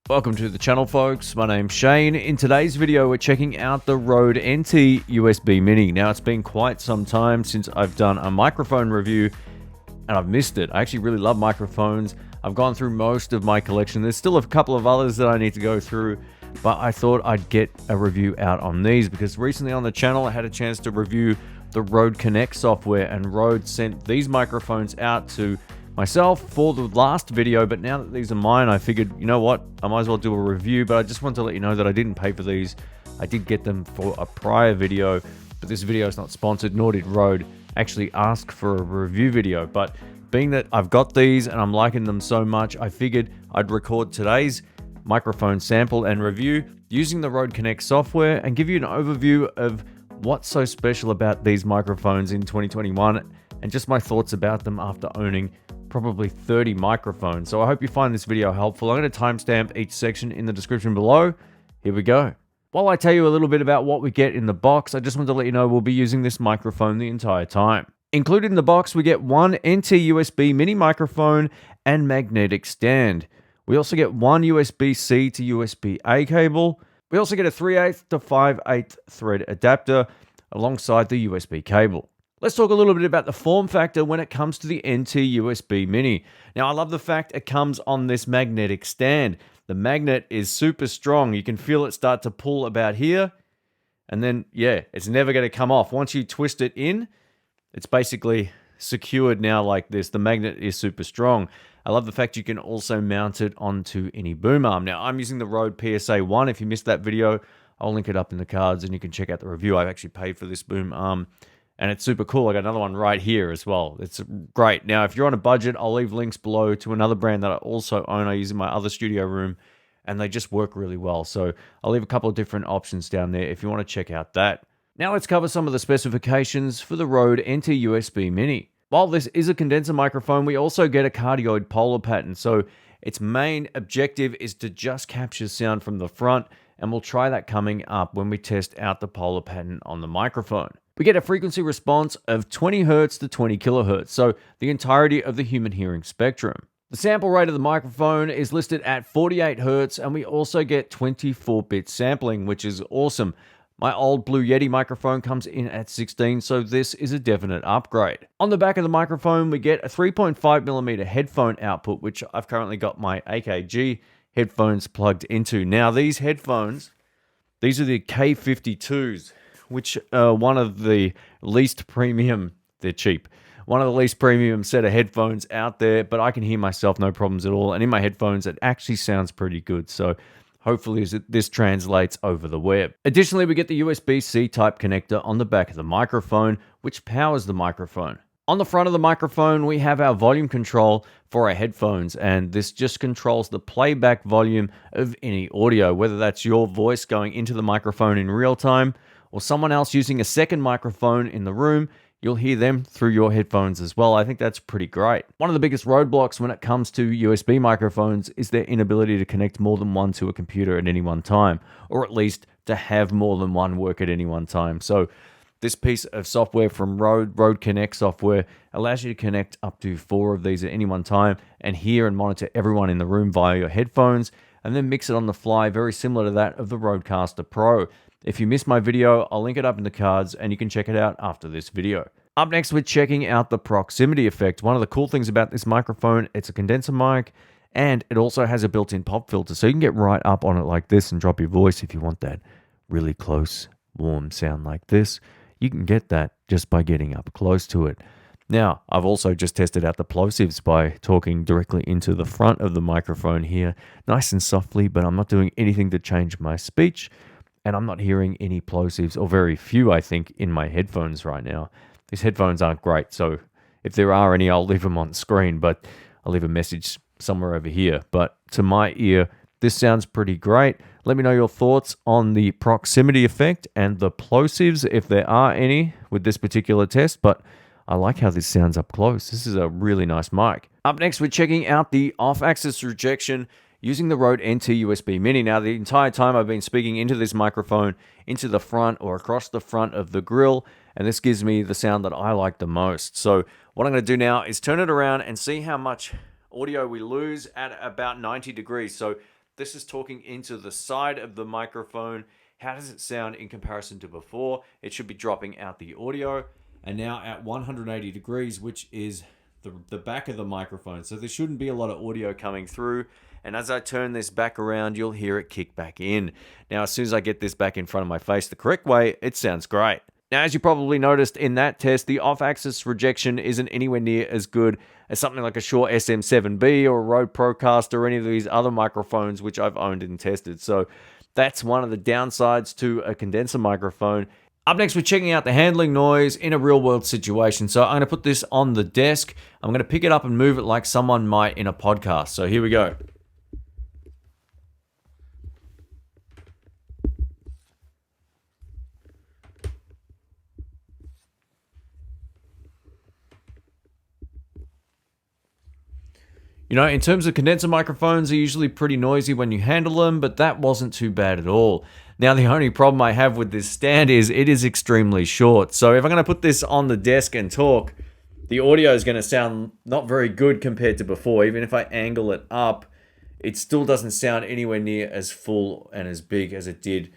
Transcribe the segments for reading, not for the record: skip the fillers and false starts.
Welcome to the channel, folks. My name's Shane. In today's video, we're checking out the Rode NT USB Mini. Now, it's been quite some time since I've done a microphone review, and I've missed it. I actually really love microphones. I've gone through most of my collection. There's still a couple of others that I need to go through, but I thought I'd get a review out on these because recently on the channel, I had a chance to review the Rode Connect software, and Rode sent these microphones out to myself for the last video, but now that these are mine, I figured, you know what, I might as well do a review. But I just want to let you know that I didn't pay for these. I did get them for a prior video, but this video is not sponsored, nor did Rode actually ask for a review video. But being that I've got these and I'm liking them so much, I figured I'd record today's microphone sample and review using the Rode Connect software and give you an overview of what's so special about these microphones in 2021 and just my thoughts about them after owning probably 30 microphones. So I hope you find this video helpful. I'm going to timestamp each section in the description below. Here we go. While I tell you a little bit about what we get in the box, I just want to let you know we'll be using this microphone the entire time. Included in the box, we get one NT USB mini microphone and magnetic stand. We also get one USB-C to USB-A cable. We also get a 3/8 to 5/8 thread adapter alongside the USB cable. Let's talk a little bit about the form factor when it comes to the NT USB Mini. Now, I love the fact it comes on this magnetic stand. The magnet is super strong. You can feel it start to pull about here. And then, yeah, it's never going to come off. Once you twist it in, it's basically secured now like this. The magnet is super strong. I love the fact you can also mount it onto any boom arm. Now, I'm using the Rode PSA 1. If you missed that video, I'll link it up in the cards and you can check out the review. I've actually paid for this boom arm. And it's super cool. I got another one right here as well. It's great. Now, if you're on a budget, I'll leave links below to another brand that I also own. I use in my other studio room, and they just work really well. So I'll leave a couple of different options down there if you want to check out that. Now let's cover some of the specifications for the Rode NT USB Mini. While this is a condenser microphone, we also get a cardioid polar pattern. So its main objective is to just capture sound from the front, and we'll try that coming up when we test out the polar pattern on the microphone. We get a frequency response of 20 Hz to 20 kHz, so the entirety of the human hearing spectrum. The sample rate of the microphone is listed at 48 Hz, and we also get 24-bit sampling, which is awesome. My old Blue Yeti microphone comes in at 16, so this is a definite upgrade. On the back of the microphone, we get a 3.5mm headphone output, which I've currently got my AKG headphones plugged into. Now, these headphones, these are the K52s. Which are one of the least premium, they're cheap, one of the least premium set of headphones out there, but I can hear myself no problems at all. And in my headphones, it actually sounds pretty good. So hopefully this translates over the web. Additionally, we get the USB-C type connector on the back of the microphone, which powers the microphone. On the front of the microphone, we have our volume control for our headphones, and this just controls the playback volume of any audio, whether that's your voice going into the microphone in real time, or someone else using a second microphone in the room, you'll hear them through your headphones as well. I think that's pretty great. One of the biggest roadblocks when it comes to USB microphones is their inability to connect more than one to a computer at any one time, or at least to have more than one work at any one time. So this piece of software from Rode Connect software, allows you to connect up to 4 of these at any one time and hear and monitor everyone in the room via your headphones, and then mix it on the fly, very similar to that of the Rodecaster Pro. If you missed my video, I'll link it up in the cards and you can check it out after this video. Up next, we're checking out the proximity effect. One of the cool things about this microphone, it's a condenser mic and it also has a built-in pop filter. So you can get right up on it like this and drop your voice if you want that really close, warm sound like this. You can get that just by getting up close to it. Now, I've also just tested out the plosives by talking directly into the front of the microphone here, nice and softly, but I'm not doing anything to change my speech. And I'm not hearing any plosives, or very few, I think, in my headphones right now. These headphones aren't great, so if there are any, I'll leave them on screen, but I'll leave a message somewhere over here. But to my ear, this sounds pretty great. Let me know your thoughts on the proximity effect and the plosives, if there are any, with this particular test, but I like how this sounds up close. This is a really nice mic. Up next, we're checking out the off-axis rejection using the Rode NT USB Mini. Now, the entire time I've been speaking into this microphone, into the front or across the front of the grill, and this gives me the sound that I like the most. So what I'm going to do now is turn it around and see how much audio we lose at about 90 degrees. So This is talking into the side of the microphone. How does it sound in comparison to before? It should be dropping out the audio. And now at 180 degrees, which is the back of the microphone. So there shouldn't be a lot of audio coming through. And as I turn this back around, you'll hear it kick back in. Now, as soon as I get this back in front of my face the correct way, it sounds great. Now, as you probably noticed in that test, the off-axis rejection isn't anywhere near as good as something like a Shure SM7B or a Rode Procaster or any of these other microphones which I've owned and tested. So that's one of the downsides to a condenser microphone. Up next, we're checking out the handling noise in a real-world situation. So I'm going to put this on the desk. I'm going to pick it up and move it like someone might in a podcast. So here we go. You know, in terms of condenser microphones, they're usually pretty noisy when you handle them, but that wasn't too bad at all. Now, the only problem I have with this stand is it is extremely short. So if I'm going to put this on the desk and talk, the audio is going to sound not very good compared to before. Even if I angle it up, it still doesn't sound anywhere near as full and as big as it did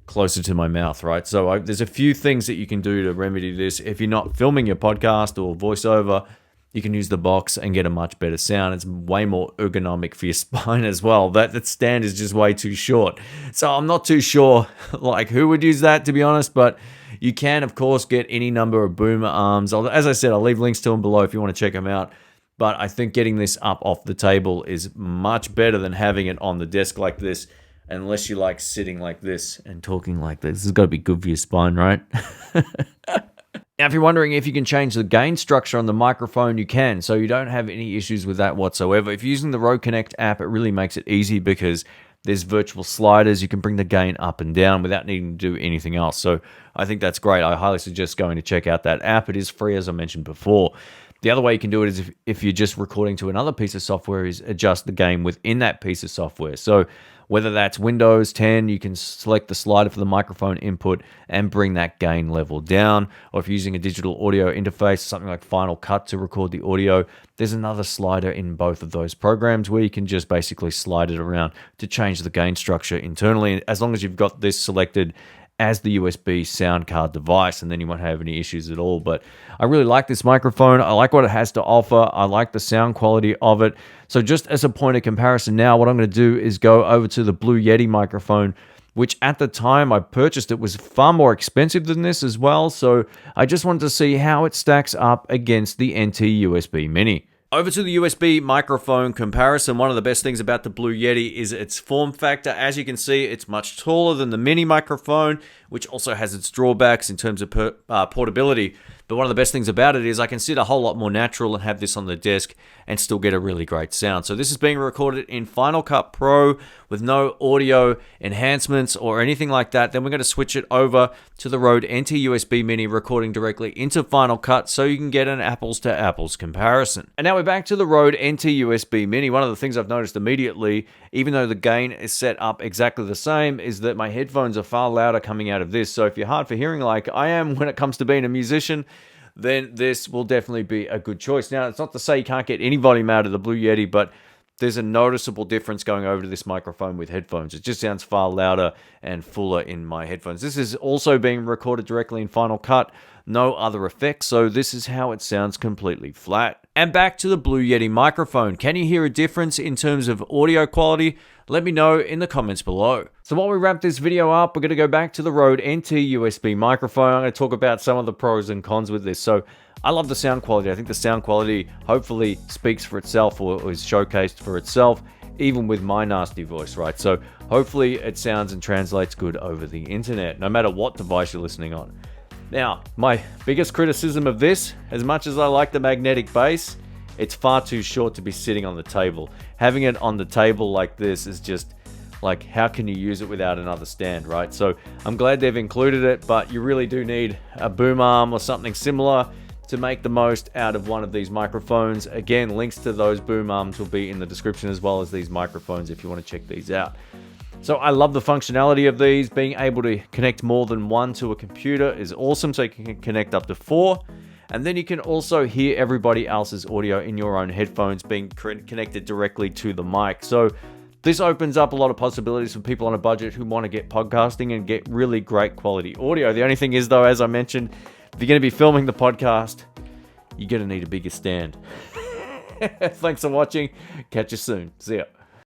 closer to my mouth, right? So there's a few things that you can do to remedy this. If you're not filming your podcast or voiceover, you can use the box and get a much better sound. It's way more ergonomic for your spine as well. That stand is just way too short. So I'm not too sure like who would use that, to be honest, but you can, of course, get any number of boomer arms. As I said, I'll leave links to them below if you want to check them out. But I think getting this up off the table is much better than having it on the desk like this, unless you like sitting like this and talking like this. This has got to be good for your spine, right? Now, if you're wondering if you can change the gain structure on the microphone, you can. So you don't have any issues with that whatsoever. If you're using the Rode Connect app, it really makes it easy because there's virtual sliders. You can bring the gain up and down without needing to do anything else. So I think that's great. I highly suggest going to check out that app. It is free, as I mentioned before. The other way you can do it is if you're just recording to another piece of software, is adjust the gain within that piece of software. So whether that's Windows 10, you can select the slider for the microphone input and bring that gain level down. Or if you're using a digital audio interface, something like Final Cut to record the audio, there's another slider in both of those programs where you can just basically slide it around to change the gain structure internally, as long as you've got this selected as the USB sound card device, and then you won't have any issues at all. But I really like this microphone. I like what it has to offer. I like the sound quality of it. So just as a point of comparison now, what I'm going to do is go over to the Blue Yeti microphone, which at the time I purchased it was far more expensive than this as well. So I just wanted to see how it stacks up against the NT USB Mini. Over to the USB microphone comparison. One of the best things about the Blue Yeti is its form factor. As you can see, it's much taller than the mini microphone, which also has its drawbacks in terms of portability. But one of the best things about it is I can sit a whole lot more natural and have this on the desk and still get a really great sound. So this is being recorded in Final Cut Pro with no audio enhancements or anything like that. Then we're going to switch it over to the Rode NT USB Mini, recording directly into Final Cut so you can get an apples to apples comparison. And now we're back to the Rode NT USB Mini. One of the things I've noticed immediately, even though the gain is set up exactly the same, is that my headphones are far louder coming out of this. So if you're hard for hearing like I am when it comes to being a musician, then this will definitely be a good choice. Now, it's not to say you can't get any volume out of the Blue Yeti, but there's a noticeable difference going over to this microphone with headphones. It just sounds far louder and fuller in my headphones. This is also being recorded directly in Final Cut, no other effects, so this is how it sounds completely flat. And back to the Blue Yeti microphone. Can you hear a difference in terms of audio quality? Let me know in the comments below. So while we wrap this video up, we're going to go back to the Rode NT USB microphone. I'm going to talk about some of the pros and cons with this. So I love the sound quality. I think the sound quality hopefully speaks for itself or is showcased for itself, even with my nasty voice, right? So hopefully it sounds and translates good over the internet, no matter what device you're listening on. Now, my biggest criticism of this, as much as I like the magnetic base, it's far too short to be sitting on the table. Having it on the table like this is just like, how can you use it without another stand, right? So I'm glad they've included it, but you really do need a boom arm or something similar to make the most out of one of these microphones. Again, links to those boom arms will be in the description, as well as these microphones if you want to check these out. So I love the functionality of these. Being able to connect more than one to a computer is awesome. So you can connect up to 4. And then you can also hear everybody else's audio in your own headphones being connected directly to the mic. So This opens up a lot of possibilities for people on a budget who want to get podcasting and get really great quality audio. The only thing is, though, as I mentioned, if you're going to be filming the podcast, you're going to need a bigger stand. Thanks for watching. Catch you soon. See ya.